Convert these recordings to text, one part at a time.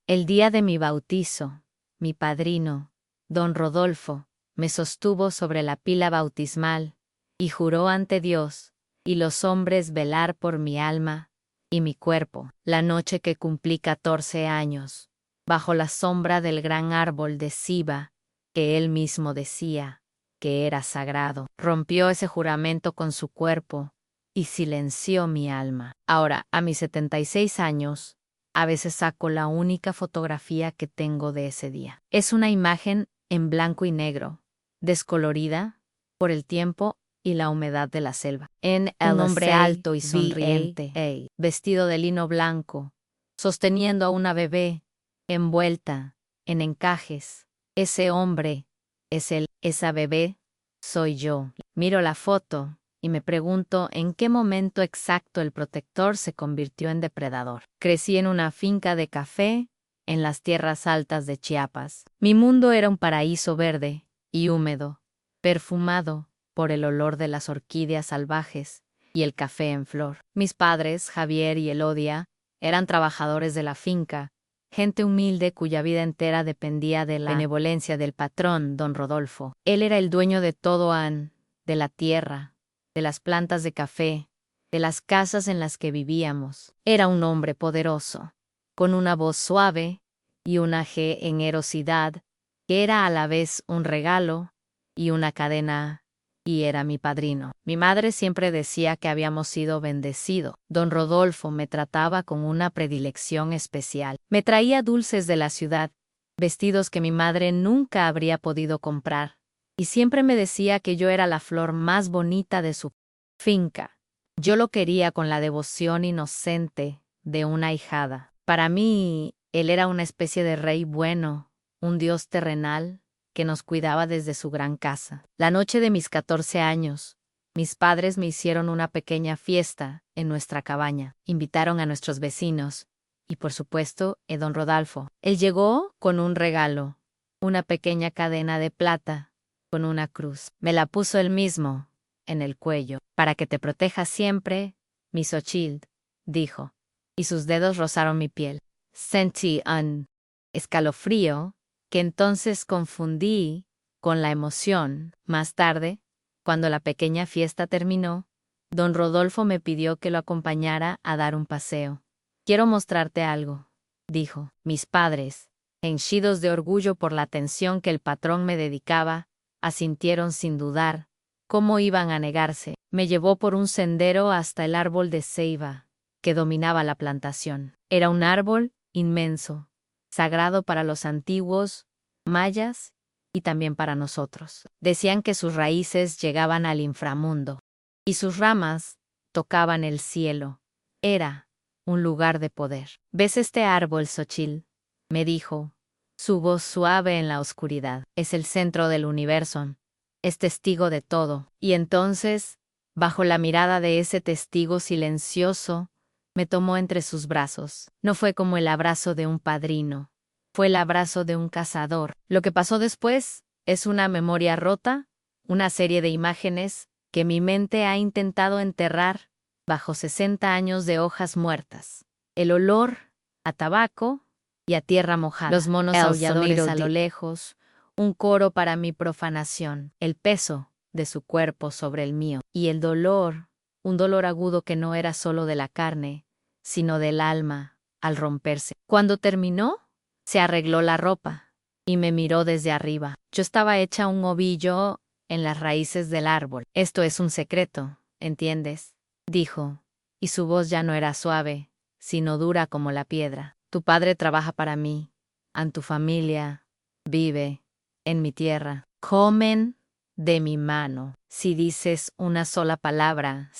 El día de mi bautizo, mi padrino, don Rodolfo, me sostuvo sobre la pila bautismal, y juró ante Dios y los hombres velar por mi alma y mi cuerpo. La noche que cumplí 14 años, bajo la sombra del gran árbol de Siba, que él mismo decía que era sagrado, rompió ese juramento con su cuerpo y silenció mi alma. Ahora, a mis 76 años, a veces saco la única fotografía que tengo de ese día. Es una imagen en blanco y negro, descolorida por el tiempo y la humedad de la selva. Un hombre alto y sonriente, vestido de lino blanco, sosteniendo a una bebé, envuelta en encajes. Ese hombre es él, esa bebé soy yo. Miro la foto y me pregunto en qué momento exacto el protector se convirtió en depredador. Crecí en una finca de café en las tierras altas de Chiapas. Mi mundo era un paraíso verde y húmedo, perfumado por el olor de las orquídeas salvajes y el café en flor. Mis padres, Javier y Elodia, eran trabajadores de la finca, gente humilde cuya vida entera dependía de la benevolencia del patrón, don Rodolfo. Él era el dueño de todo de la tierra, de las plantas de café, de las casas en las que vivíamos. Era un hombre poderoso, con una voz suave y una generosidad que era a la vez un regalo y una cadena, y era mi padrino. Mi madre siempre decía que habíamos sido bendecidos. Don Rodolfo me trataba con una predilección especial. Me traía dulces de la ciudad, vestidos que mi madre nunca habría podido comprar, y siempre me decía que yo era la flor más bonita de su finca. Yo lo quería con la devoción inocente de una ahijada. Para mí, él era una especie de rey bueno, un dios terrenal que nos cuidaba desde su gran casa. La noche de mis 14 años, mis padres me hicieron una pequeña fiesta en nuestra cabaña. Invitaron a nuestros vecinos y, por supuesto, a don Rodolfo. Él llegó con un regalo, una pequeña cadena de plata con una cruz. Me la puso él mismo en el cuello. Para que te proteja siempre, mi Xochitl, dijo, y sus dedos rozaron mi piel. Sentí un escalofrío que entonces confundí con la emoción. Más tarde, cuando la pequeña fiesta terminó, don Rodolfo me pidió que lo acompañara a dar un paseo. Quiero mostrarte algo, dijo. Mis padres, henchidos de orgullo por la atención que el patrón me dedicaba, asintieron sin dudar. ¿Cómo iban a negarse? Me llevó por un sendero hasta el árbol de ceiba, que dominaba la plantación. Era un árbol inmenso, sagrado para los antiguos mayas y también para nosotros. Decían que sus raíces llegaban al inframundo y sus ramas tocaban el cielo. Era un lugar de poder. ¿Ves este árbol, Xochitl?, me dijo, su voz suave en la oscuridad. Es el centro del universo. Es testigo de todo. Y entonces, bajo la mirada de ese testigo silencioso, me tomó entre sus brazos. No fue como el abrazo de un padrino. Fue el abrazo de un cazador. Lo que pasó después es una memoria rota, una serie de imágenes que mi mente ha intentado enterrar bajo 60 años de hojas muertas. El olor a tabaco y a tierra mojada. Los monos aulladores a lo lejos, un coro para mi profanación, el peso de su cuerpo sobre el mío, y el dolor, un dolor agudo que no era solo de la carne, sino del alma, al romperse. Cuando terminó, se arregló la ropa y me miró desde arriba. Yo estaba hecha un ovillo en las raíces del árbol. Esto es un secreto, ¿entiendes?, dijo, y su voz ya no era suave, sino dura como la piedra. Tu padre trabaja para mí, en tu familia, vive en mi tierra. Comen de mi mano. Si dices una sola palabra,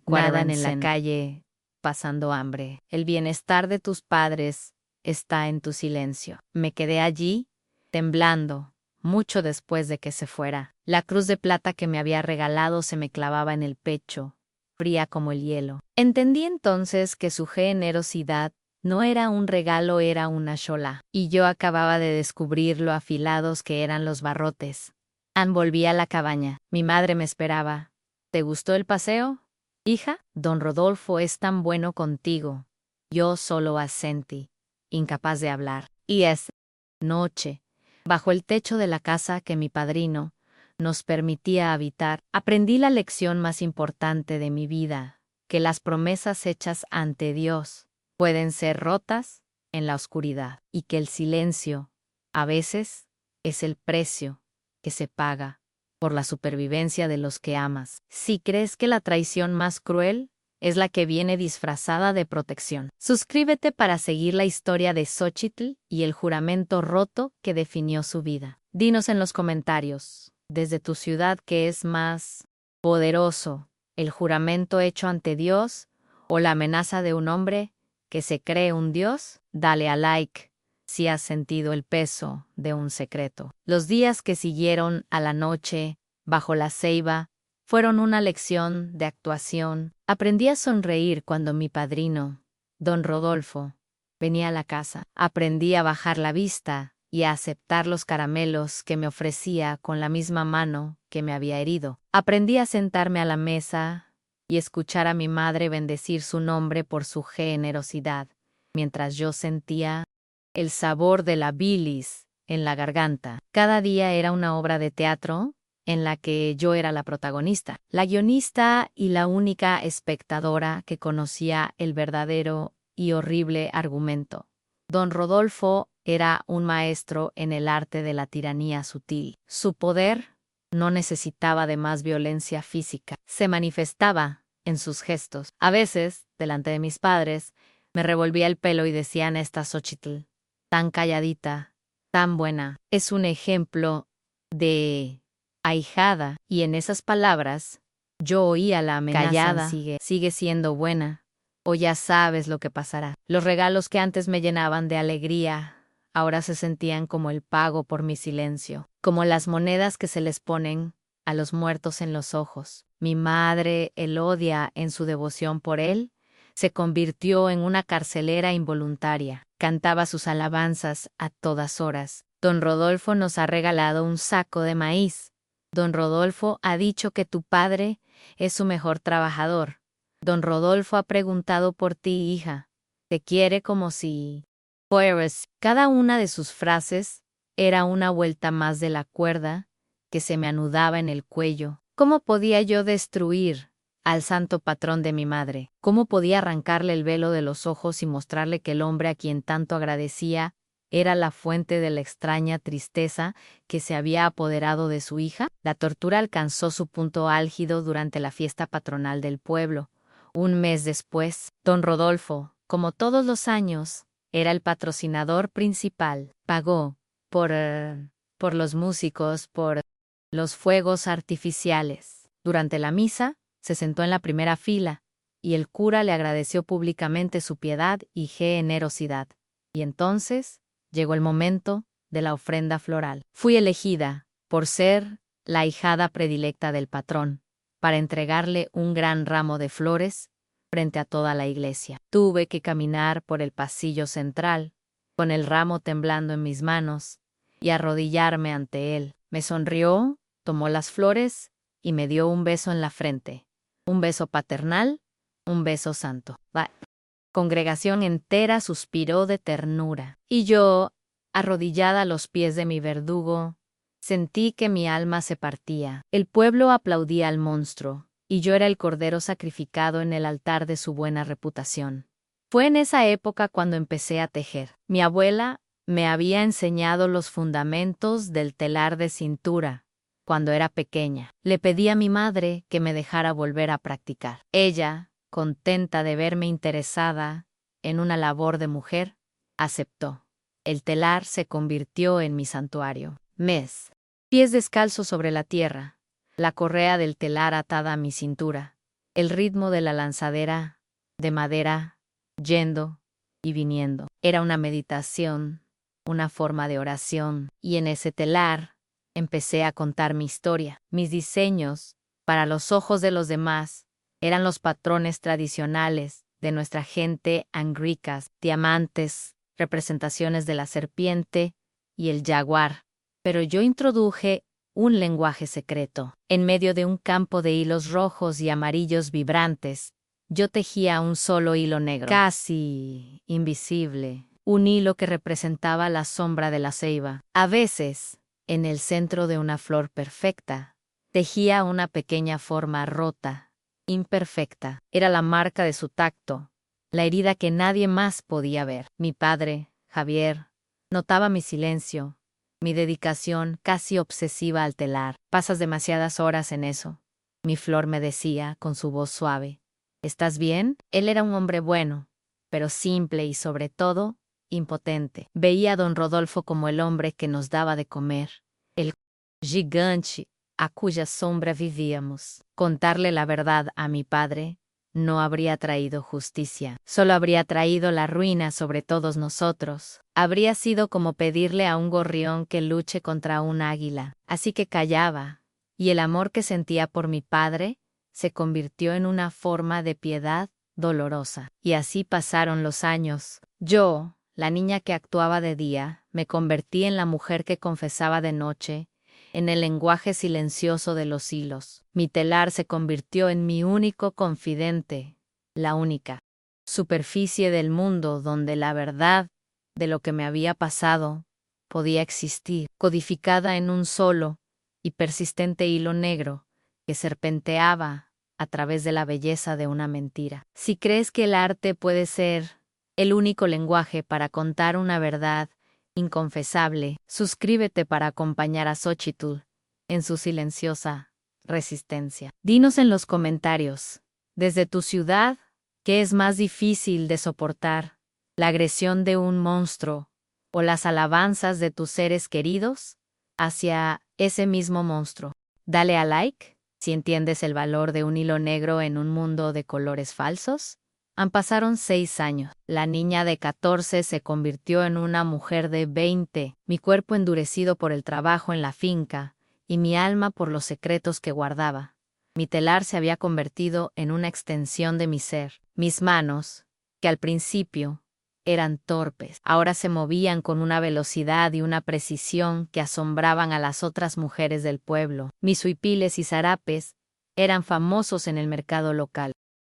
nadan en la calle pasando hambre. El bienestar de tus padres está en tu silencio. Me quedé allí, temblando, mucho después de que se fuera. La cruz de plata que me había regalado se me clavaba en el pecho, fría como el hielo. Entendí entonces que su generosidad no era un regalo, era una chola, y yo acababa de descubrir lo afilados que eran los barrotes. Volví a la cabaña. Mi madre me esperaba. ¿Te gustó el paseo, hija? Don Rodolfo es tan bueno contigo. Yo solo asentí, incapaz de hablar. Y es noche, bajo el techo de la casa que mi padrino nos permitía habitar, aprendí la lección más importante de mi vida, que las promesas hechas ante Dios pueden ser rotas en la oscuridad y que el silencio, a veces, es el precio que se paga por la supervivencia de los que amas. Si crees que la traición más cruel es la que viene disfrazada de protección. Suscríbete para seguir la historia de Xóchitl y el juramento roto que definió su vida. Dinos en los comentarios, desde tu ciudad, ¿qué es más poderoso, el juramento hecho ante Dios o la amenaza de un hombre que se cree un Dios? Dale a like si has sentido el peso de un secreto. Los días que siguieron a la noche bajo la ceiba fueron una lección de actuación. Aprendí a sonreír cuando mi padrino, don Rodolfo, venía a la casa. Aprendí a bajar la vista y a aceptar los caramelos que me ofrecía con la misma mano que me había herido. Aprendí a sentarme a la mesa y escuchar a mi madre bendecir su nombre por su generosidad, mientras yo sentía el sabor de la bilis en la garganta. Cada día era una obra de teatro en la que yo era la protagonista, la guionista y la única espectadora que conocía el verdadero y horrible argumento. Don Rodolfo era un maestro en el arte de la tiranía sutil. Su poder no necesitaba de más violencia física. Se manifestaba en sus gestos. A veces, delante de mis padres, me revolvía el pelo y decían: esta Xóchitl, tan calladita, tan buena, es un ejemplo de ahijada, y en esas palabras yo oía la amenaza: callada, sigue siendo buena, o ya sabes lo que pasará. Los regalos que antes me llenaban de alegría ahora se sentían como el pago por mi silencio, como las monedas que se les ponen a los muertos en los ojos. Mi madre, Elodia, en su devoción por él, se convirtió en una carcelera involuntaria. Cantaba sus alabanzas a todas horas. Don Rodolfo nos ha regalado un saco de maíz. Don Rodolfo ha dicho que tu padre es su mejor trabajador. Don Rodolfo ha preguntado por ti, hija. Te quiere como si fueras. Cada una de sus frases era una vuelta más de la cuerda que se me anudaba en el cuello. ¿Cómo podía yo destruir al santo patrón de mi madre? ¿Cómo podía arrancarle el velo de los ojos y mostrarle que el hombre a quien tanto agradecía era la fuente de la extraña tristeza que se había apoderado de su hija? La tortura alcanzó su punto álgido durante la fiesta patronal del pueblo. Un mes después, don Rodolfo, como todos los años, era el patrocinador principal. Pagó por los músicos, por los fuegos artificiales. Durante la misa, se sentó en la primera fila, y el cura le agradeció públicamente su piedad y generosidad. Y entonces llegó el momento de la ofrenda floral. Fui elegida, por ser la ahijada predilecta del patrón, para entregarle un gran ramo de flores frente a toda la iglesia. Tuve que caminar por el pasillo central, con el ramo temblando en mis manos, y arrodillarme ante él. Me sonrió, tomó las flores y me dio un beso en la frente. Un beso paternal, un beso santo. La congregación entera suspiró de ternura. Y yo, arrodillada a los pies de mi verdugo, sentí que mi alma se partía. El pueblo aplaudía al monstruo, y yo era el cordero sacrificado en el altar de su buena reputación. Fue en esa época cuando empecé a tejer. Mi abuela me había enseñado los fundamentos del telar de cintura. Cuando era pequeña, le pedí a mi madre que me dejara volver a practicar. Ella, contenta de verme interesada en una labor de mujer, aceptó. El telar se convirtió en mi santuario. Pies descalzos sobre la tierra, la correa del telar atada a mi cintura, el ritmo de la lanzadera de madera, yendo y viniendo. Era una meditación, una forma de oración, y en ese telar empecé a contar mi historia. Mis diseños, para los ojos de los demás, eran los patrones tradicionales de nuestra gente angricas, diamantes, representaciones de la serpiente y el jaguar. Pero yo introduje un lenguaje secreto. En medio de un campo de hilos rojos y amarillos vibrantes, yo tejía un solo hilo negro, casi invisible. un hilo que representaba la sombra de la ceiba. A veces, en el centro de una flor perfecta, tejía una pequeña forma rota, imperfecta. Era la marca de su tacto, la herida que nadie más podía ver. Mi padre, Javier, notaba mi silencio, mi dedicación casi obsesiva al telar. Pasas demasiadas horas en eso. Mi flor me decía, con su voz suave. ¿Estás bien? Él era un hombre bueno, pero simple y sobre todo, impotente. Veía a don Rodolfo como el hombre que nos daba de comer, el gigante a cuya sombra vivíamos. Contarle la verdad a mi padre no habría traído justicia, solo habría traído la ruina sobre todos nosotros. Habría sido como pedirle a un gorrión que luche contra un águila. Así que callaba, y el amor que sentía por mi padre se convirtió en una forma de piedad dolorosa. Y así pasaron los años. Yo, la niña que actuaba de día, me convertí en la mujer que confesaba de noche, en el lenguaje silencioso de los hilos. Mi telar se convirtió en mi único confidente, la única superficie del mundo donde la verdad de lo que me había pasado podía existir, codificada en un solo y persistente hilo negro que serpenteaba a través de la belleza de una mentira. Si crees que el arte puede ser el único lenguaje para contar una verdad inconfesable, suscríbete para acompañar a Xochitl en su silenciosa resistencia. Dinos en los comentarios, desde tu ciudad, ¿qué es más difícil de soportar? ¿La agresión de un monstruo o las alabanzas de tus seres queridos hacia ese mismo monstruo? Dale a like si entiendes el valor de un hilo negro en un mundo de colores falsos. Pasaron 6 años. La niña de 14 se convirtió en una mujer de 20, mi cuerpo endurecido por el trabajo en la finca y mi alma por los secretos que guardaba. Mi telar se había convertido en una extensión de mi ser. Mis manos, que al principio eran torpes, ahora se movían con una velocidad y una precisión que asombraban a las otras mujeres del pueblo. Mis huipiles y zarapes eran famosos en el mercado local.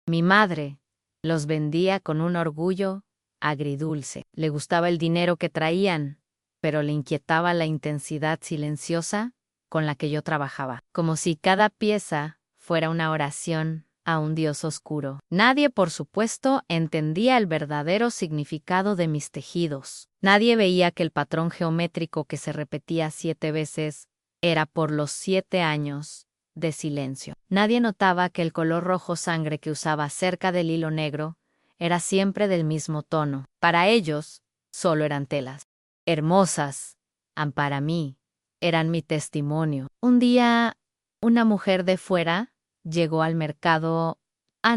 Mi madre los vendía con un orgullo agridulce. Le gustaba el dinero que traían, pero le inquietaba la intensidad silenciosa con la que yo trabajaba, como si cada pieza fuera una oración a un dios oscuro. Nadie, por supuesto, entendía el verdadero significado de mis tejidos. Nadie veía que el patrón geométrico que se repetía 7 veces era por los 7 años de silencio. Nadie notaba que el color rojo sangre que usaba cerca del hilo negro era siempre del mismo tono. Para ellos, solo eran telas. Hermosas, para mí, eran mi testimonio. Un día, una mujer de fuera llegó al mercado.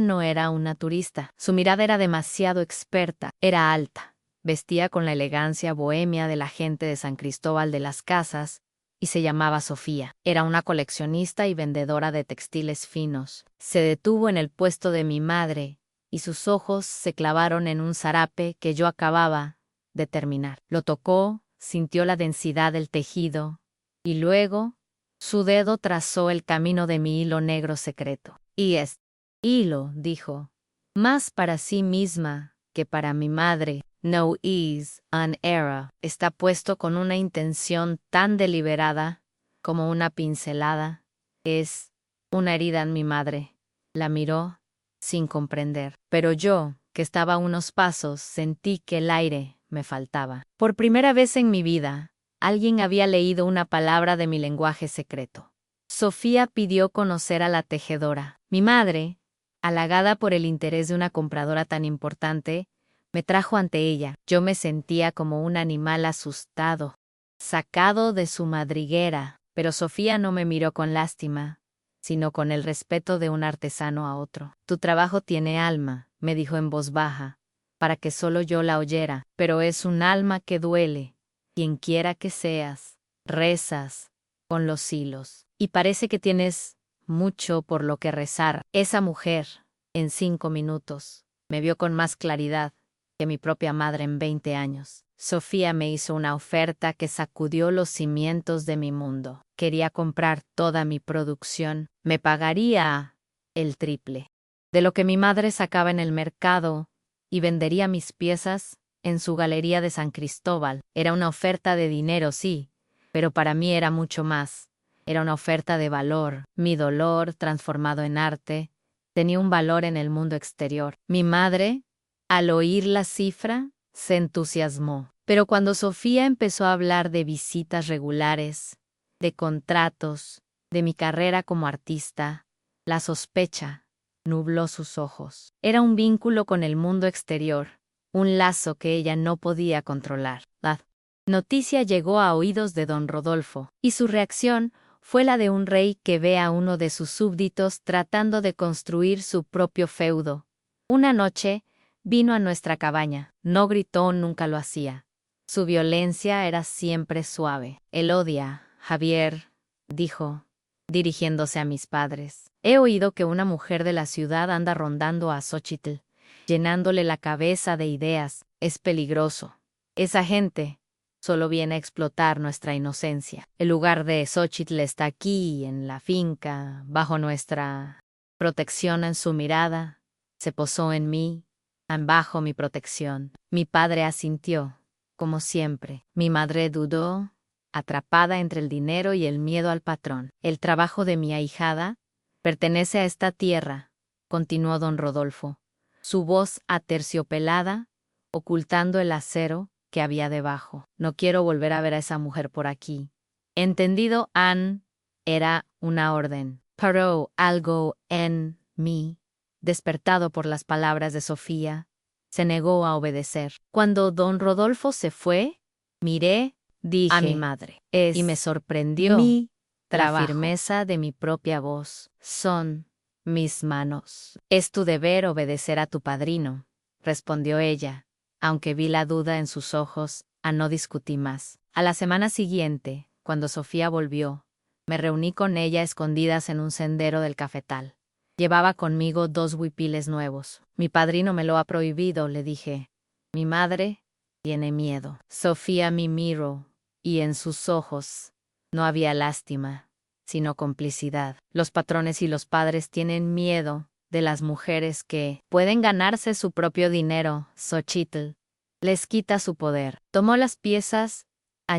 No era una turista. Su mirada era demasiado experta. Era alta. Vestía con la elegancia bohemia de la gente de San Cristóbal de las Casas, y se llamaba Sofía. Era una coleccionista y vendedora de textiles finos. Se detuvo en el puesto de mi madre, y sus ojos se clavaron en un zarape que yo acababa de terminar. Lo tocó, sintió la densidad del tejido, y luego su dedo trazó el camino de mi hilo negro secreto. Y este hilo, dijo, más para sí misma que para mi madre. No is an error. Está puesto con una intención tan deliberada como una pincelada. Es una herida en mi madre. La miró sin comprender. Pero yo, que estaba a unos pasos, sentí que el aire me faltaba. Por primera vez en mi vida, alguien había leído una palabra de mi lenguaje secreto. Sofía pidió conocer a la tejedora. Mi madre, halagada por el interés de una compradora tan importante, me trajo ante ella. Yo me sentía como un animal asustado, sacado de su madriguera, pero Sofía no me miró con lástima, sino con el respeto de un artesano a otro. Tu trabajo tiene alma, me dijo en voz baja, para que solo yo la oyera, pero es un alma que duele. Quien quiera que seas, rezas con los hilos. Y parece que tienes mucho por lo que rezar. Esa mujer, en 5 minutos, me vio con más claridad que mi propia madre en 20 años. Sofía me hizo una oferta que sacudió los cimientos de mi mundo. Quería comprar toda mi producción. Me pagaría el triple de lo que mi madre sacaba en el mercado y vendería mis piezas en su galería de San Cristóbal. Era una oferta de dinero, sí, pero para mí era mucho más. Era una oferta de valor. Mi dolor, transformado en arte, tenía un valor en el mundo exterior. Mi madre, al oír la cifra, se entusiasmó. Pero cuando Sofía empezó a hablar de visitas regulares, de contratos, de mi carrera como artista, la sospecha nubló sus ojos. Era un vínculo con el mundo exterior, un lazo que ella no podía controlar. La noticia llegó a oídos de don Rodolfo, y su reacción fue la de un rey que ve a uno de sus súbditos tratando de construir su propio feudo. Una noche, vino a nuestra cabaña. No gritó, nunca lo hacía. Su violencia era siempre suave. Él odia, Javier, dijo, dirigiéndose a mis padres. He oído que una mujer de la ciudad anda rondando a Xóchitl, llenándole la cabeza de ideas. Es peligroso. Esa gente solo viene a explotar nuestra inocencia. El lugar de Xóchitl está aquí, en la finca, bajo nuestra protección. En su mirada se posó en mí, bajo mi protección. Mi padre asintió, como siempre. Mi madre dudó, atrapada entre el dinero y el miedo al patrón. El trabajo de mi ahijada pertenece a esta tierra, continuó don Rodolfo, su voz aterciopelada, ocultando el acero que había debajo. No quiero volver a ver a esa mujer por aquí. Entendido, Ann, era una orden. Paró algo en mí, despertado por las palabras de Sofía. Se negó a obedecer. Cuando don Rodolfo se fue, miré, dije, a mi madre, y me sorprendió mi la trabajo. firmeza de mi propia voz. Son mis manos. Es tu deber obedecer a tu padrino, respondió ella, aunque vi la duda en sus ojos. No discutí más. A la semana siguiente, cuando Sofía volvió, me reuní con ella escondidas en un sendero del cafetal. Llevaba conmigo 2 huipiles nuevos. Mi padrino me lo ha prohibido, le dije. Mi madre tiene miedo. Sofía me miró, y en sus ojos no había lástima, sino complicidad. Los patrones y los padres tienen miedo de las mujeres que pueden ganarse su propio dinero. Xóchitl les quita su poder. Tomó las piezas.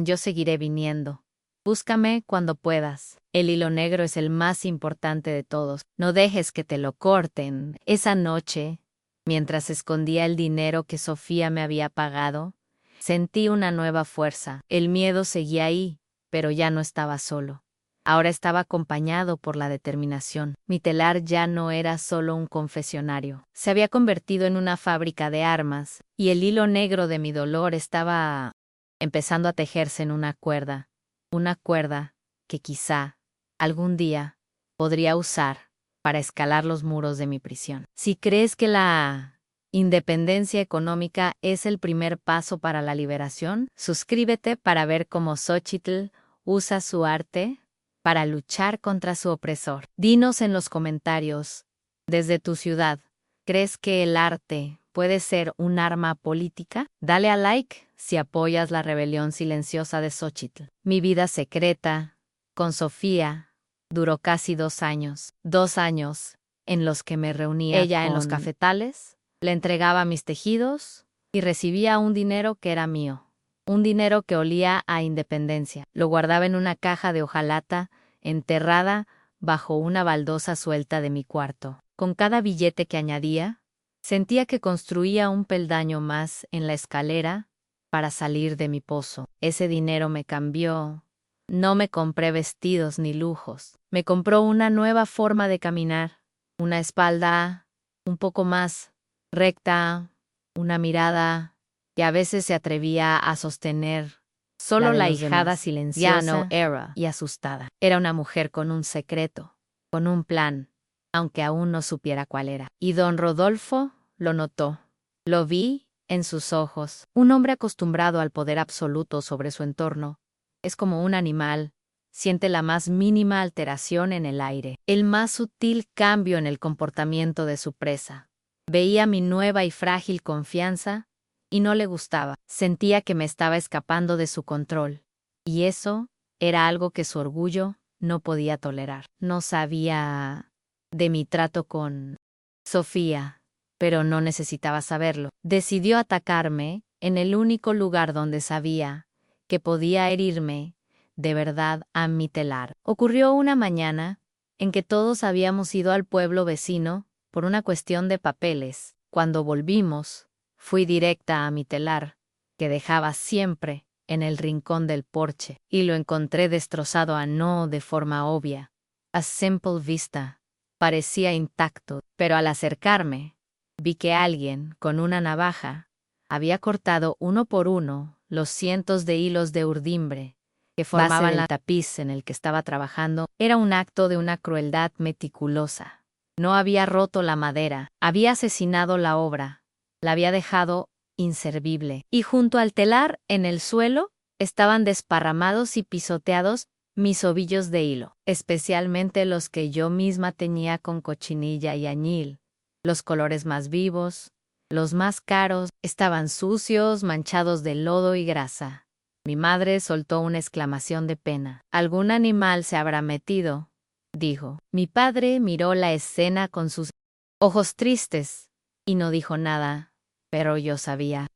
Yo seguiré viniendo. Búscame cuando puedas. El hilo negro es el más importante de todos. No dejes que te lo corten. Esa noche, mientras escondía el dinero que Sofía me había pagado, sentí una nueva fuerza. El miedo seguía ahí, pero ya no estaba solo. Ahora estaba acompañado por la determinación. Mi telar ya no era solo un confesionario. Se había convertido en una fábrica de armas, y el hilo negro de mi dolor estaba empezando a tejerse en una cuerda que quizá, algún día, podría usar para escalar los muros de mi prisión. Si crees que la independencia económica es el primer paso para la liberación, suscríbete para ver cómo Xóchitl usa su arte para luchar contra su opresor. Dinos en los comentarios, desde tu ciudad, ¿crees que el arte puede ser un arma política? Dale a like si apoyas la rebelión silenciosa de Xóchitl. Mi vida secreta, con Sofía, duró casi 2 años. 2 años en los que me reunía ella en los cafetales, le entregaba mis tejidos y recibía un dinero que era mío. Un dinero que olía a independencia. Lo guardaba en una caja de hojalata, enterrada bajo una baldosa suelta de mi cuarto. Con cada billete que añadía, sentía que construía un peldaño más en la escalera para salir de mi pozo. Ese dinero me cambió. No me compré vestidos ni lujos. Me compró una nueva forma de caminar, una espalda un poco más recta, una mirada que a veces se atrevía a sostener. Solo la hijada silenciosa y asustada. Era una mujer con un secreto, con un plan, aunque aún no supiera cuál era. Y don Rodolfo lo notó. Lo vi en sus ojos. Un hombre acostumbrado al poder absoluto sobre su entorno es como un animal. Siente la más mínima alteración en el aire, el más sutil cambio en el comportamiento de su presa. Veía mi nueva y frágil confianza y no le gustaba. Sentía que me estaba escapando de su control. Y eso era algo que su orgullo no podía tolerar. No sabía de mi trato con Sofía, pero no necesitaba saberlo. Decidió atacarme en el único lugar donde sabía que podía herirme de verdad a mi telar. Ocurrió una mañana en que todos habíamos ido al pueblo vecino por una cuestión de papeles. Cuando volvimos, fui directa a mi telar, que dejaba siempre en el rincón del porche, y lo encontré destrozado no de forma obvia. A simple vista, parecía intacto, pero al acercarme, vi que alguien, con una navaja, había cortado uno por uno los cientos de hilos de urdimbre que formaban el tapiz en el que estaba trabajando. Era un acto de una crueldad meticulosa. No había roto la madera, había asesinado la obra, la había dejado inservible. Y junto al telar, en el suelo, estaban desparramados y pisoteados mis ovillos de hilo, especialmente los que yo misma teñía con cochinilla y añil. Los colores más vivos, los más caros, estaban sucios, manchados de lodo y grasa. Mi madre soltó una exclamación de pena. «Algún animal se habrá metido», dijo. Mi padre miró la escena con sus ojos tristes y no dijo nada, pero yo sabía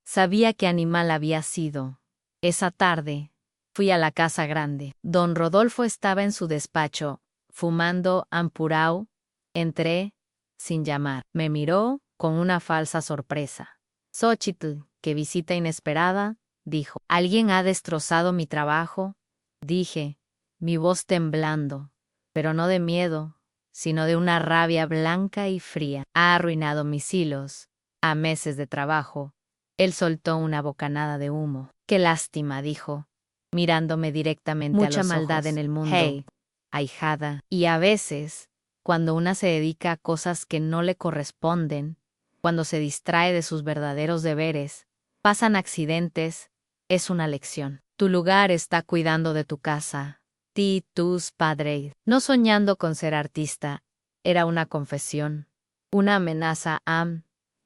qué animal había sido. Esa tarde, fui a la casa grande. Don Rodolfo estaba en su despacho, fumando ampurao. Entré, sin llamar. Me miró con una falsa sorpresa. «Xóchitl, qué visita inesperada», dijo. «¿Alguien ha destrozado mi trabajo?», dije, mi voz temblando, pero no de miedo, sino de una rabia blanca y fría. «Ha arruinado mis hilos, a meses de trabajo». Él soltó una bocanada de humo. «Qué lástima», dijo, mirándome directamente a los ojos. «Mucha maldad en el mundo, hey, ahijada. Y a veces, cuando una se dedica a cosas que no le corresponden, cuando se distrae de sus verdaderos deberes, pasan accidentes, es una lección. Tu lugar está cuidando de tu casa, ti, tus padres». No soñando con ser artista, era una confesión, una amenaza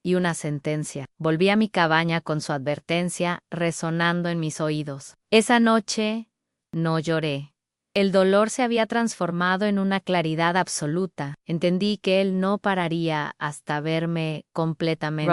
y una sentencia. Volví a mi cabaña con su advertencia resonando en mis oídos. Esa noche no lloré. El dolor se había transformado en una claridad absoluta. Entendí que él no pararía hasta verme completamente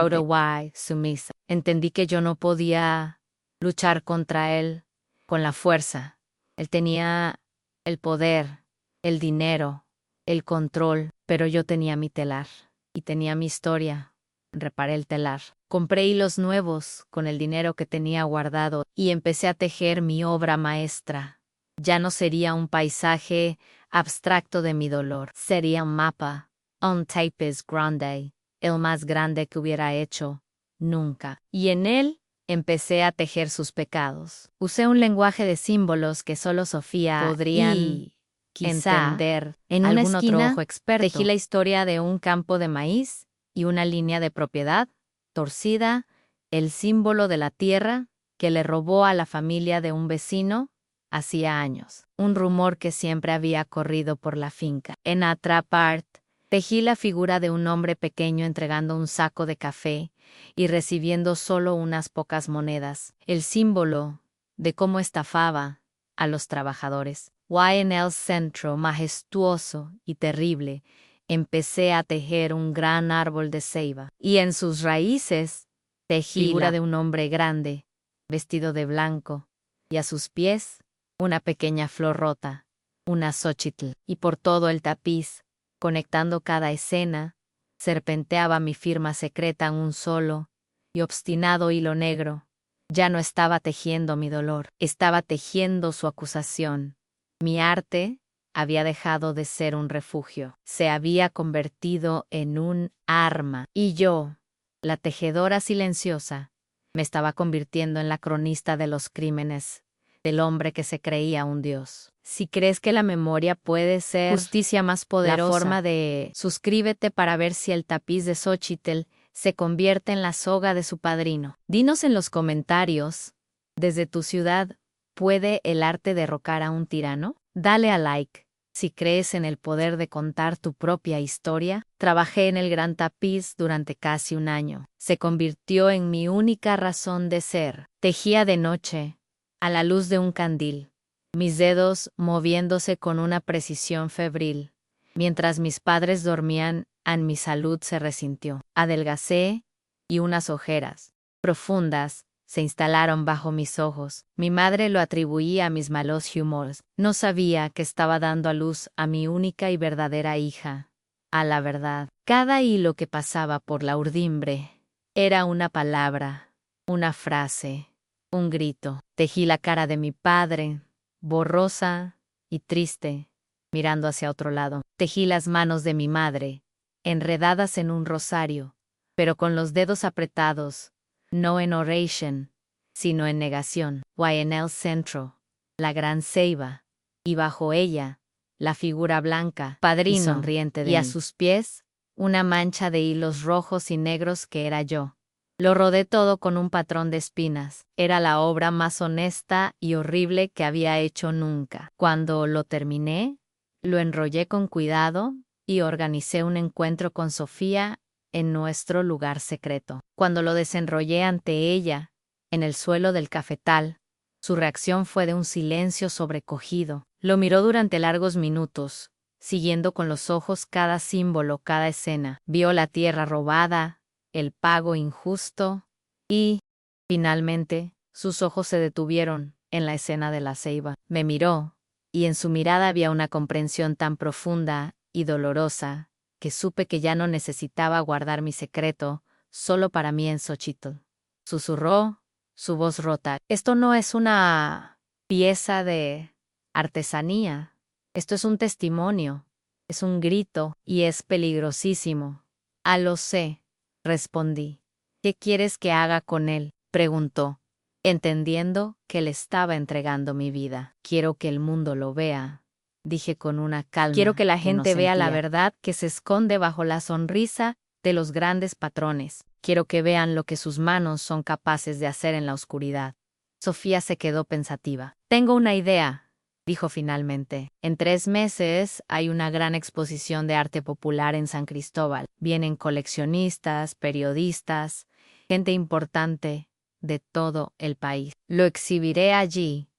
sumisa. Entendí que yo no podía luchar contra él con la fuerza. Él tenía el poder, el dinero, el control, pero yo tenía mi telar y tenía mi historia. Reparé el telar. Compré hilos nuevos con el dinero que tenía guardado y empecé a tejer mi obra maestra. Ya no sería un paisaje abstracto de mi dolor. Sería un mapa, un tapiz grande, el más grande que hubiera hecho nunca. Y en él empecé a tejer sus pecados. Usé un lenguaje de símbolos que solo Sofía podría entender. En una esquina, otro ojo experto, tejí la historia de un campo de maíz y una línea de propiedad torcida, el símbolo de la tierra que le robó a la familia de un vecino hacía años. Un rumor que siempre había corrido por la finca. En otra parte, tejí la figura de un hombre pequeño entregando un saco de café y recibiendo solo unas pocas monedas, el símbolo de cómo estafaba a los trabajadores. En el centro majestuoso y terrible, empecé a tejer un gran árbol de ceiba, y en sus raíces tejí la figura de un hombre grande, vestido de blanco, y a sus pies una pequeña flor rota, una xóchitl, y por todo el tapiz, conectando cada escena, serpenteaba mi firma secreta en un solo y obstinado hilo negro. Ya no estaba tejiendo mi dolor, estaba tejiendo su acusación. Mi arte había dejado de ser un refugio, se había convertido en un arma, y yo, la tejedora silenciosa, me estaba convirtiendo en la cronista de los crímenes del hombre que se creía un dios. Si crees que la memoria puede ser justicia más poderosa, la forma de suscríbete para ver si el tapiz de Xóchitl se convierte en la soga de su padrino. Dinos en los comentarios, ¿desde tu ciudad puede el arte derrocar a un tirano? Dale a like. Si crees en el poder de contar tu propia historia, trabajé en el gran tapiz durante casi un año. Se convirtió en mi única razón de ser. Tejía de noche, a la luz de un candil, mis dedos moviéndose con una precisión febril. Mientras mis padres dormían, mi salud se resintió. Adelgacé y unas ojeras profundas se instalaron bajo mis ojos. Mi madre lo atribuía a mis malos humores. No sabía que estaba dando a luz a mi única y verdadera hija. A la verdad, cada hilo que pasaba por la urdimbre era una palabra, una frase, un grito. Tejí la cara de mi padre, borrosa y triste, mirando hacia otro lado. Tejí las manos de mi madre, enredadas en un rosario, pero con los dedos apretados, no en oration, sino en negación. Y en el centro, la gran ceiba, y bajo ella, la figura blanca, padrino, y sonriente de mí. A sus pies, una mancha de hilos rojos y negros que era yo. Lo rodé todo con un patrón de espinas. Era la obra más honesta y horrible que había hecho nunca. Cuando lo terminé, lo enrollé con cuidado y organicé un encuentro con Sofía en nuestro lugar secreto. Cuando lo desenrollé ante ella, en el suelo del cafetal, su reacción fue de un silencio sobrecogido. Lo miró durante largos minutos, siguiendo con los ojos cada símbolo, cada escena. Vio la tierra robada, el pago injusto, y, finalmente, sus ojos se detuvieron en la escena de la ceiba. Me miró, y en su mirada había una comprensión tan profunda y dolorosa, que supe que ya no necesitaba guardar mi secreto solo para mí en Xochitl. Susurró, su voz rota. Esto no es una pieza de artesanía. Esto es un testimonio. Es un grito y es peligrosísimo. Ah, lo sé, respondí. ¿Qué quieres que haga con él?, preguntó, entendiendo que le estaba entregando mi vida. Quiero que el mundo lo vea, dije con una calma. Quiero que la gente vea la verdad que se esconde bajo la sonrisa de los grandes patrones. Quiero que vean lo que sus manos son capaces de hacer en la oscuridad. Sofía se quedó pensativa. Tengo una idea, dijo finalmente. En 3 meses hay una gran exposición de arte popular en San Cristóbal. Vienen coleccionistas, periodistas, gente importante de todo el país. Lo exhibiré allí.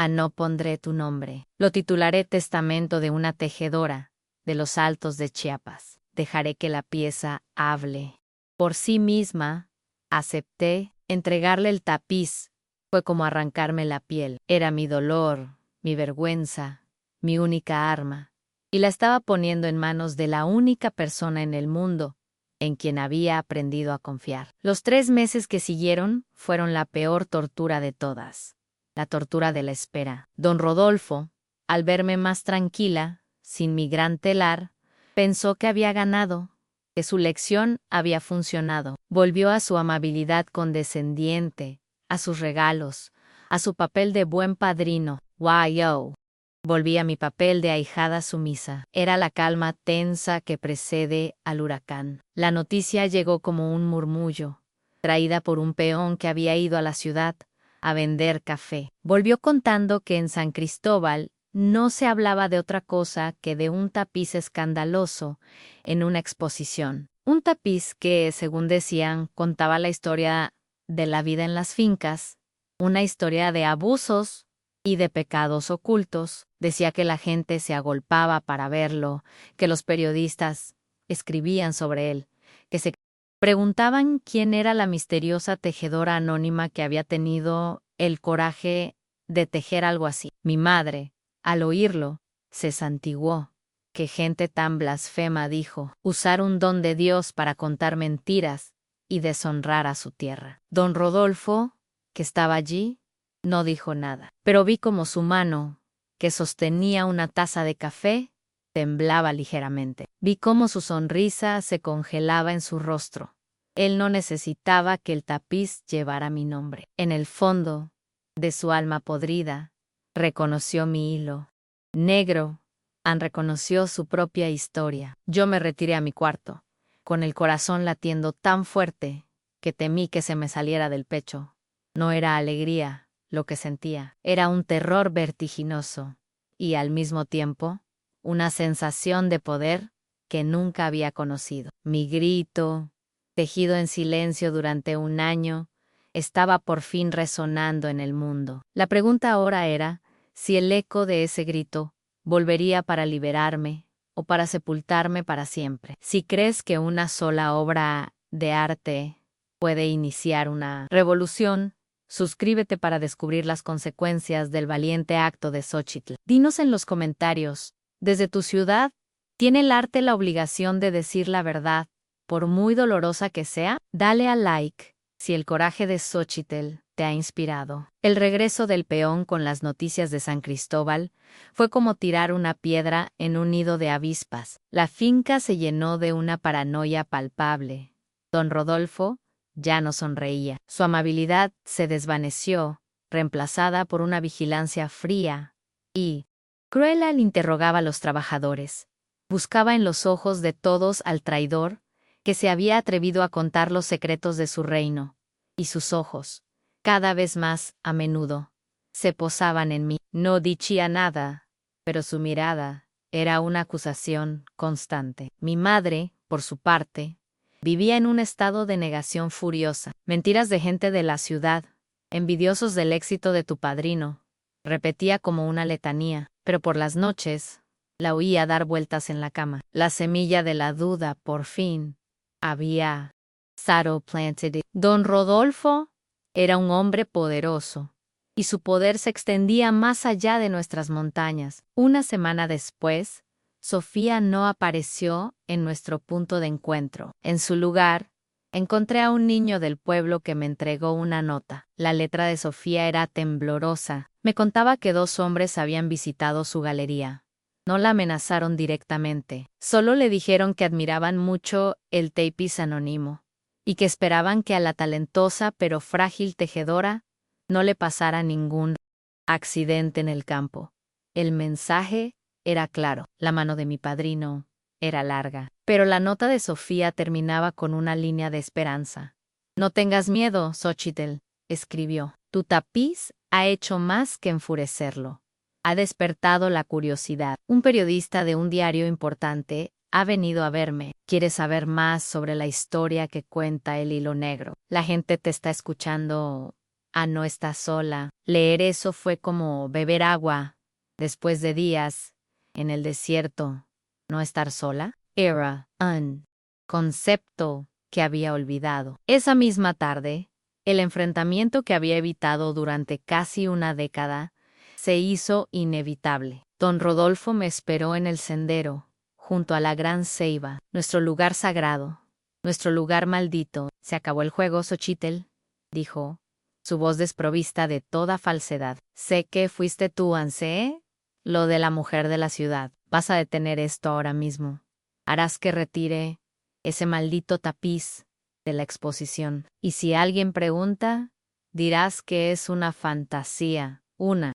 No pondré tu nombre. Lo titularé Testamento de una tejedora de los Altos de Chiapas. Dejaré que la pieza hable por sí misma. Acepté entregarle el tapiz. Fue como arrancarme la piel. Era mi dolor, mi vergüenza, mi única arma. Y la estaba poniendo en manos de la única persona en el mundo en quien había aprendido a confiar. Los 3 meses que siguieron fueron la peor tortura de todas. La tortura de la espera. Don Rodolfo, al verme más tranquila, sin mi gran telar, pensó que había ganado, que su lección había funcionado. Volvió a su amabilidad condescendiente, a sus regalos, a su papel de buen padrino. Volví a mi papel de ahijada sumisa. Era la calma tensa que precede al huracán. La noticia llegó como un murmullo, traída por un peón que había ido a la ciudad a vender café. Volvió contando que en San Cristóbal no se hablaba de otra cosa que de un tapiz escandaloso en una exposición. Un tapiz que, según decían, contaba la historia de la vida en las fincas, una historia de abusos y de pecados ocultos. Decía que la gente se agolpaba para verlo, que los periodistas escribían sobre él, que se preguntaban quién era la misteriosa tejedora anónima que había tenido el coraje de tejer algo así. Mi madre, al oírlo, se santiguó. «Qué gente tan blasfema», dijo, «usar un don de Dios para contar mentiras y deshonrar a su tierra». Don Rodolfo, que estaba allí, no dijo nada, pero vi como su mano, que sostenía una taza de café, temblaba ligeramente. Vi cómo su sonrisa se congelaba en su rostro. Él no necesitaba que el tapiz llevara mi nombre. En el fondo de su alma podrida, reconoció mi hilo negro. Reconoció su propia historia. Yo me retiré a mi cuarto, con el corazón latiendo tan fuerte que temí que se me saliera del pecho. No era alegría lo que sentía, era un terror vertiginoso y al mismo tiempo una sensación de poder que nunca había conocido. Mi grito, tejido en silencio durante 1 año, estaba por fin resonando en el mundo. La pregunta ahora era si el eco de ese grito volvería para liberarme o para sepultarme para siempre. Si crees que una sola obra de arte puede iniciar una revolución, Suscríbete para descubrir las consecuencias del valiente acto de Xochitl. Dinos en los comentarios, desde tu ciudad, ¿tiene el arte la obligación de decir la verdad, por muy dolorosa que sea? Dale al like si el coraje de Xochitl te ha inspirado. El regreso del peón con las noticias de San Cristóbal fue como tirar una piedra en un nido de avispas. La finca se llenó de una paranoia palpable. Don Rodolfo ya no sonreía. Su amabilidad se desvaneció, reemplazada por una vigilancia fría y Cruella le interrogaba a los trabajadores. Buscaba en los ojos de todos al traidor que se había atrevido a contar los secretos de su reino, y sus ojos, cada vez más a menudo, se posaban en mí. No decía nada, pero su mirada era una acusación constante. Mi madre, por su parte, vivía en un estado de negación furiosa. Mentiras de gente de la ciudad, envidiosos del éxito de tu padrino, repetía como una letanía, pero por las noches la oía dar vueltas en la cama. La semilla de la duda, por fin, había Saro planted. Don Rodolfo era un hombre poderoso, y su poder se extendía más allá de nuestras montañas. Una semana después, Sofía no apareció en nuestro punto de encuentro. En su lugar, encontré a un niño del pueblo que me entregó una nota. La letra de Sofía era temblorosa. Me contaba que 2 hombres habían visitado su galería. No la amenazaron directamente, solo le dijeron que admiraban mucho el tapiz anónimo, y que esperaban que a la talentosa pero frágil tejedora no le pasara ningún accidente en el campo. El mensaje era claro. La mano de mi padrino era larga, pero la nota de Sofía terminaba con una línea de esperanza. No tengas miedo, Xochitl, escribió. Tu tapiz ha hecho más que enfurecerlo. Ha despertado la curiosidad. Un periodista de un diario importante ha venido a verme. Quiere saber más sobre la historia que cuenta el hilo negro. La gente te está escuchando. No estás sola. Leer eso fue como beber agua después de días en el desierto. ¿No estar sola? Era un concepto que había olvidado. Esa misma tarde, el enfrentamiento que había evitado durante casi una década se hizo inevitable. Don Rodolfo me esperó en el sendero, junto a la gran ceiba, nuestro lugar sagrado, nuestro lugar maldito. Se acabó el juego, Xochitl, dijo, su voz desprovista de toda falsedad. Sé que fuiste tú, Ansé, lo de la mujer de la ciudad. Vas a detener esto ahora mismo. Harás que retire ese maldito tapiz de la exposición. Y si alguien pregunta, dirás que es una fantasía, una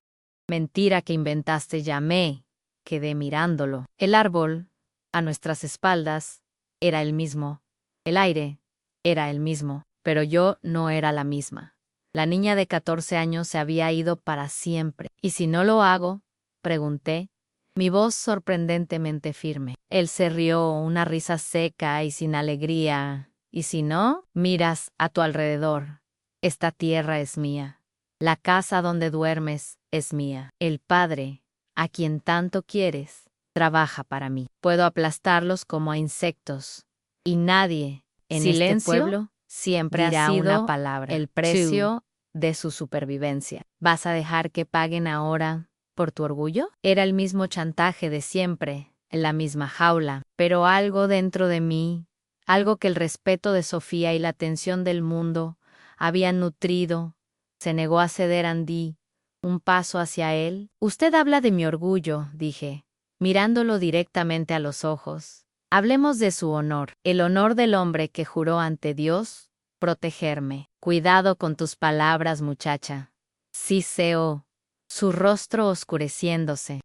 mentira que inventaste. Llamé. Quedé mirándolo. El árbol, a nuestras espaldas, era el mismo. El aire era el mismo, pero yo no era la misma. La niña de 14 años se había ido para siempre. ¿Y si no lo hago? Pregunté, mi voz sorprendentemente firme. Él se rió, una risa seca y sin alegría. ¿Y si no? Miras a tu alrededor. Esta tierra es mía. La casa donde duermes es mía. El padre, a quien tanto quieres, trabaja para mí. Puedo aplastarlos como a insectos. Y nadie en este pueblo siempre ha sido una palabra. El precio de su supervivencia. ¿Vas a dejar que paguen ahora por tu orgullo? Era el mismo chantaje de siempre, en la misma jaula, pero algo dentro de mí, algo que el respeto de Sofía y la atención del mundo habían nutrido, se negó a ceder. Andí un paso hacia él. Usted habla de mi orgullo, dije, mirándolo directamente a los ojos. Hablemos de su honor, el honor del hombre que juró ante Dios protegerme. Cuidado con tus palabras, muchacha. Sí, Seo, su rostro oscureciéndose.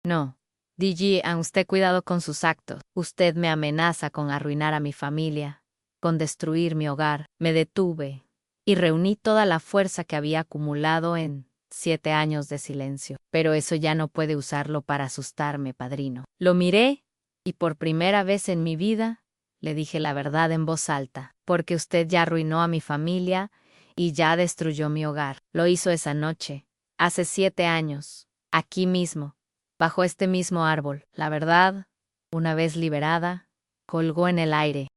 No, dije a usted, cuidado con sus actos. Usted me amenaza con arruinar a mi familia, con destruir mi hogar. Me detuve y reuní toda la fuerza que había acumulado en 7 años de silencio. Pero eso ya no puede usarlo para asustarme, padrino. Lo miré, y por primera vez en mi vida, le dije la verdad en voz alta, porque usted ya arruinó a mi familia y ya destruyó mi hogar. Lo hizo esa noche, hace 7 años, aquí mismo, bajo este mismo árbol. La verdad, una vez liberada, colgó en el aire,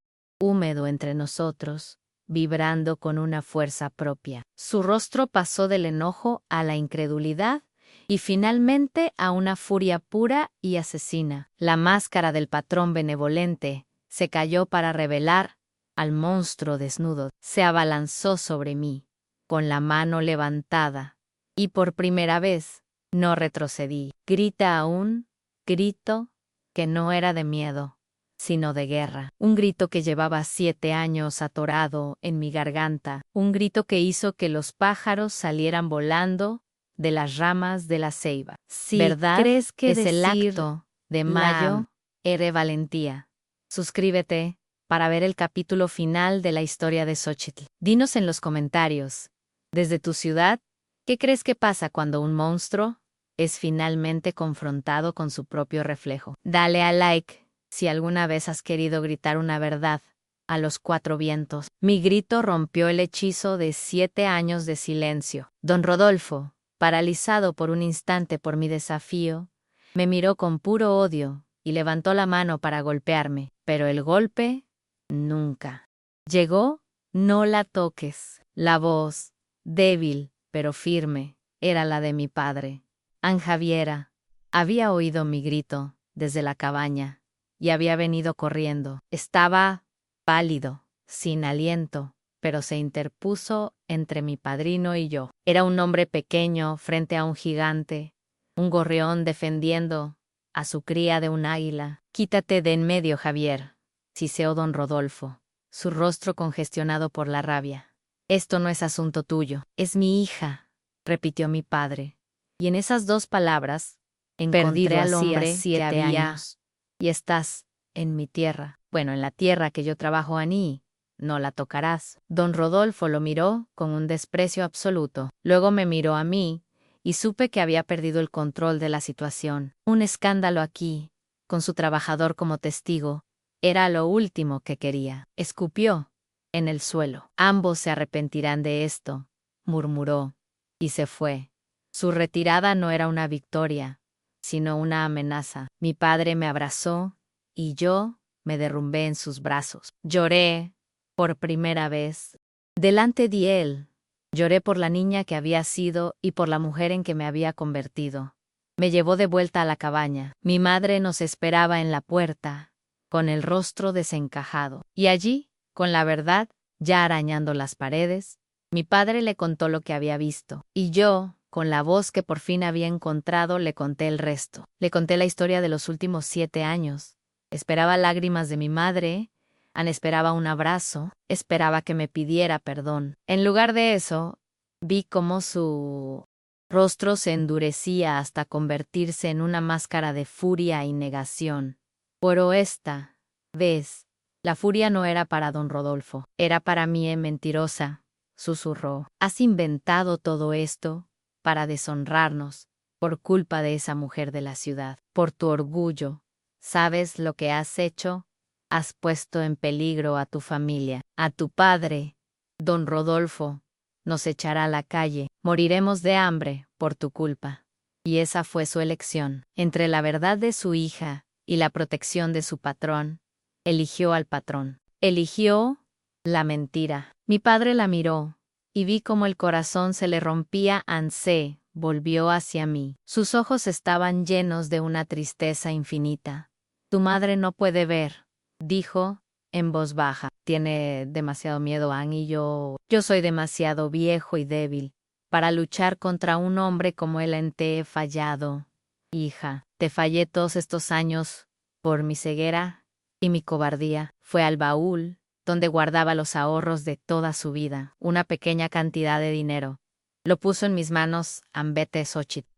húmedo entre nosotros, vibrando con una fuerza propia. Su rostro pasó del enojo a la incredulidad y finalmente a una furia pura y asesina. La máscara del patrón benevolente se cayó para revelar al monstruo desnudo. Se abalanzó sobre mí, con la mano levantada, y por primera vez no retrocedí. Grita aún, grito que no era de miedo, sino de guerra. Un grito que llevaba 7 años atorado en mi garganta. Un grito que hizo que los pájaros salieran volando de las ramas de la ceiba. Sí, ¿verdad? ¿Crees que es el acto de mayo era valentía? Suscríbete para ver el capítulo final de la historia de Xochitl. Dinos en los comentarios, desde tu ciudad, ¿qué crees que pasa cuando un monstruo es finalmente confrontado con su propio reflejo? Dale a like si alguna vez has querido gritar una verdad a los 4 vientos. Mi grito rompió el hechizo de 7 años de silencio. Don Rodolfo, paralizado por un instante por mi desafío, me miró con puro odio y levantó la mano para golpearme, pero el golpe nunca llegó. No la toques. La voz, débil pero firme, era la de mi padre. An Javiera había oído mi grito desde la cabaña y había venido corriendo. Estaba pálido, sin aliento, pero se interpuso entre mi padrino y yo. Era un hombre pequeño frente a un gigante, un gorrión defendiendo a su cría de un águila. Quítate de en medio, Javier, siseó don Rodolfo, su rostro congestionado por la rabia. Esto no es asunto tuyo, es mi hija, repitió mi padre. Y en esas 2 palabras, encontré al hombre 7 años. Y estás en mi tierra. Bueno, en la tierra que yo trabajo aní, no la tocarás. Don Rodolfo lo miró con un desprecio absoluto. Luego me miró a mí, y supe que había perdido el control de la situación. Un escándalo aquí, con su trabajador como testigo, era lo último que quería. Escupió en el suelo. Ambos se arrepentirán de esto, murmuró, y se fue. Su retirada no era una victoria, sino una amenaza. Mi padre me abrazó, y yo me derrumbé en sus brazos. Lloré, por primera vez, delante de él. Lloré por la niña que había sido y por la mujer en que me había convertido. Me llevó de vuelta a la cabaña. Mi madre nos esperaba en la puerta, con el rostro desencajado. Y allí, con la verdad, ya arañando las paredes, mi padre le contó lo que había visto. Y yo, con la voz que por fin había encontrado, le conté el resto. Le conté la historia de los últimos 7 años. Esperaba lágrimas de mi madre. Anne esperaba un abrazo, esperaba que me pidiera perdón. En lugar de eso, vi cómo su rostro se endurecía hasta convertirse en una máscara de furia y negación. Pero esta vez, la furia no era para don Rodolfo, era para mí, mentirosa, susurró. Has inventado todo esto para deshonrarnos, por culpa de esa mujer de la ciudad, por tu orgullo. ¿Sabes lo que has hecho? Has puesto en peligro a tu familia, a tu padre. Don Rodolfo nos echará a la calle. Moriremos de hambre por tu culpa. Y esa fue su elección. Entre la verdad de su hija y la protección de su patrón, eligió al patrón. Eligió la mentira. Mi padre la miró, y vi cómo el corazón se le rompía. Anse volvió hacia mí. Sus ojos estaban llenos de una tristeza infinita. Tu madre no puede ver, dijo en voz baja. Tiene demasiado miedo, Anne, y yo soy demasiado viejo y débil para luchar contra un hombre como él. Te he fallado, hija. Te fallé todos estos años por mi ceguera y mi cobardía. Fue al baúl donde guardaba los ahorros de toda su vida, una pequeña cantidad de dinero. Lo puso en mis manos. Ambete Xochitl.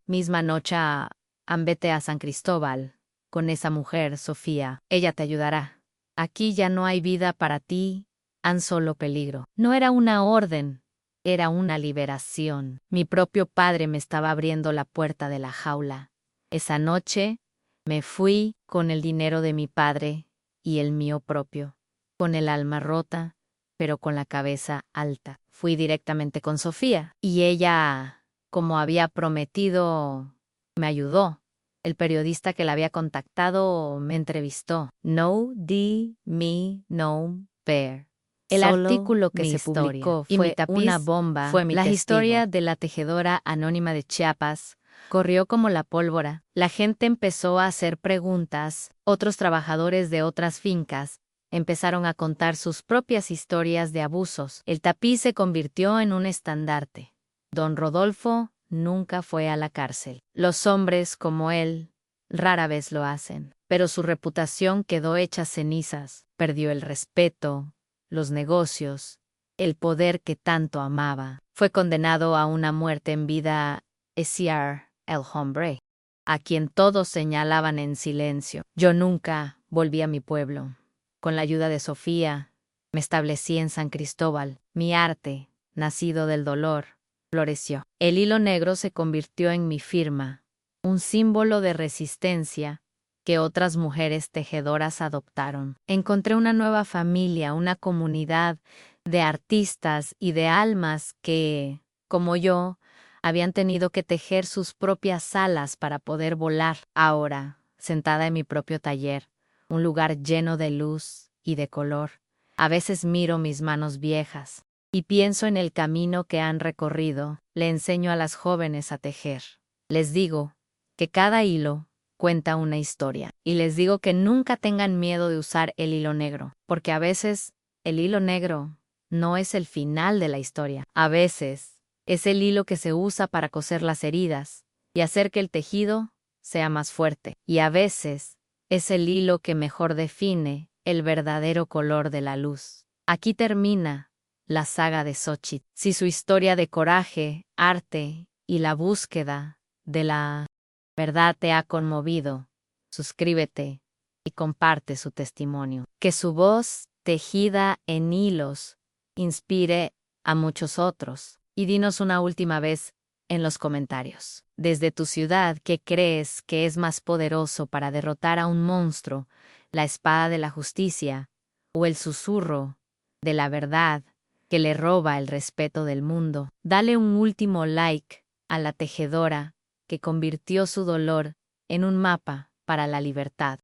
Misma noche ambete a San Cristóbal con esa mujer, Sofía. Ella te ayudará. Aquí ya no hay vida para ti, han solo peligro. No era una orden, era una liberación. Mi propio padre me estaba abriendo la puerta de la jaula. Esa noche me fui con el dinero de mi padre y el mío propio, con el alma rota, pero con la cabeza alta. Fui directamente con Sofía, y ella, como había prometido, me ayudó. El periodista que la había contactado me entrevistó. No di mi no ver. El Solo artículo que mi se historia. publicó Y mi fue tapiz una bomba. fue mi La testigo. historia de la tejedora anónima de Chiapas corrió como la pólvora. La gente empezó a hacer preguntas. Otros trabajadores de otras fincas empezaron a contar sus propias historias de abusos. El tapiz se convirtió en un estandarte. Don Rodolfo nunca fue a la cárcel. Los hombres como él rara vez lo hacen, pero su reputación quedó hecha cenizas. Perdió el respeto, los negocios, el poder que tanto amaba. Fue condenado a una muerte en vida. Esiar, el hombre, a quien todos señalaban en silencio. Yo nunca volví a mi pueblo. Con la ayuda de Sofía, me establecí en San Cristóbal. Mi arte, nacido del dolor, floreció. El hilo negro se convirtió en mi firma, un símbolo de resistencia que otras mujeres tejedoras adoptaron. Encontré una nueva familia, una comunidad de artistas y de almas que, como yo, habían tenido que tejer sus propias alas para poder volar. Ahora, sentada en mi propio taller, un lugar lleno de luz y de color, a veces miro mis manos viejas y pienso en el camino que han recorrido. Le enseño a las jóvenes a tejer. Les digo que cada hilo cuenta una historia, y les digo que nunca tengan miedo de usar el hilo negro, porque a veces el hilo negro no es el final de la historia. A veces es el hilo que se usa para coser las heridas y hacer que el tejido sea más fuerte. Y a veces es el hilo que mejor define el verdadero color de la luz. Aquí termina la saga de Xochitl. Si su historia de coraje, arte y la búsqueda de la verdad te ha conmovido, suscríbete y comparte su testimonio. Que su voz, tejida en hilos, inspire a muchos otros. Y dinos una última vez en los comentarios. Desde tu ciudad, ¿qué crees que es más poderoso para derrotar a un monstruo? ¿La espada de la justicia o el susurro de la verdad que le roba el respeto del mundo? Dale un último like a la tejedora que convirtió su dolor en un mapa para la libertad.